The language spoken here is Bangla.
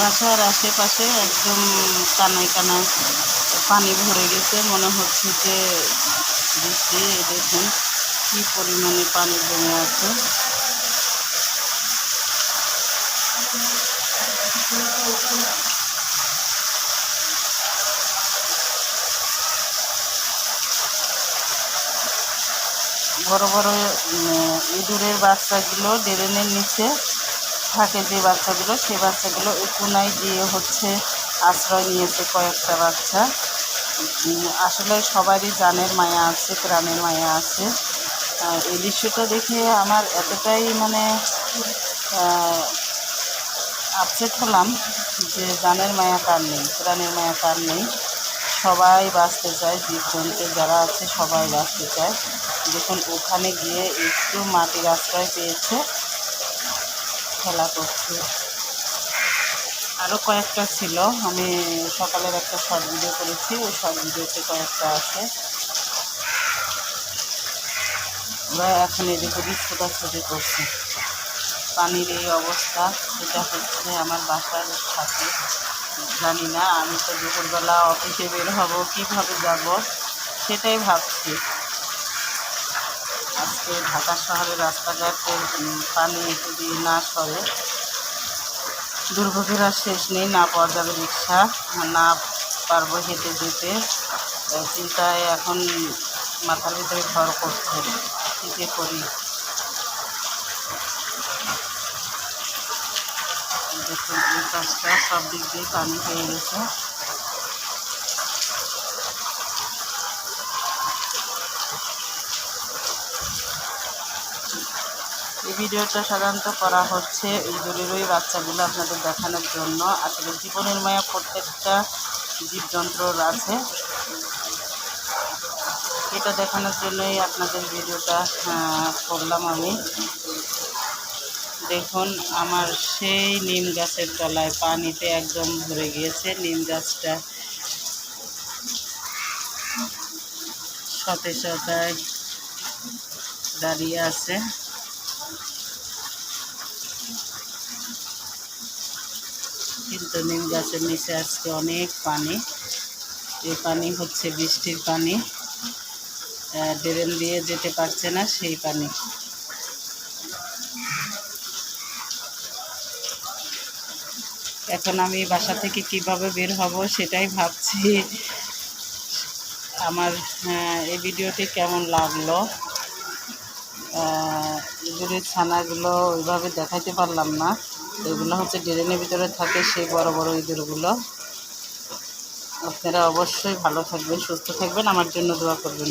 বাসার আশেপাশে একদম কানায় কানায় পানি ভরে গেছে, মনে হচ্ছে যে বৃষ্টি। দেখুন কি পরিমাণে পানি জমে আছে। বড় বড় ইঁদুরের বাচ্চাগুলো ড্রেনের নিচে থাকে, যে বাচ্চাগুলো, সেই বাচ্চাগুলো এই কোনায় দিয়ে হচ্ছে আশ্রয় নিয়েছে কয়েকটা বাচ্চা। আসলে সবারই জানের মায়া আছে, প্রাণের মায়া আছে। এই দৃশ্যটা দেখে আমার এতটাই মানে আপসেট হলাম যে জানের মায়া কার নেই, প্রাণের মায়া কার নেই। সবাই বাঁচতে চায়, জীবজন্তু যারা আছে সবাই বাঁচতে চায়। দেখুন ওখানে গিয়ে একটু মাটির আশ্রয় পেয়েছে, খেলা করছে। আরও কয়েকটা ছিল, আমি সকালের একটা শর্ট ভিডিও করেছি, ওই শর্ট ভিডিওতে কয়েকটা আছে। ওরা এখন এদিকে ওদিক ছোটাছুটি করছে। পানির এই অবস্থা, এটা হচ্ছে আমার বাসার সাথে। জানি না, আমি তো দুপুরবেলা অফিসে বের হব, কীভাবে যাব সেটাই ভাবছি। আজকে ঢাকা শহরের রাস্তাঘাটে পানি যদি না সরে, দুর্ভোগের আর শেষ নেই। না পাওয়া যাবে রিক্সা, না পারবো হেঁটে যেতে। চিন্তায় এখন মাথার ভিতরে ভর করছে, কী যে করি। দেখুন এই কাজটা সব দিক দিয়ে পানি হয়ে গেছে। এই ভিডিওটা সাধারণত করা হচ্ছে ইঁদুরের ওই বাচ্চাগুলো আপনাদের দেখানোর জন্য। আসলে জীবনের মায়া প্রত্যেকটা জীবজন্তুর আছে, এটা দেখানোর জন্যই আপনাদের ভিডিওটা করলাম আমি। দেখুন আমার সেই নিম গাছের তলায় পানিতে একদম ভরে গিয়েছে। নিম গাছটা সতেজতায় দাঁড়িয়ে আছে। কিন্তু নিম গাছের নিচে আজকে অনেক পানি। এই পানি হচ্ছে বৃষ্টির পানি, ড্রেন দিয়ে যেতে পারছে না সেই পানি। এখন আমি বাসা থেকে কিভাবে বের হব সেটাই ভাবছি। আমার এই ভিডিওটি কেমন লাগলো, ইঁদুরের ছানাগুলো ওইভাবে দেখাইতে পারলাম না। এগুলো হচ্ছে ড্রেনের ভিতরে থাকে, সেই বড় বড় ইঁদুরগুলো। আপনারা অবশ্যই ভালো থাকবেন, সুস্থ থাকবেন, আমার জন্য দোয়া করবেন।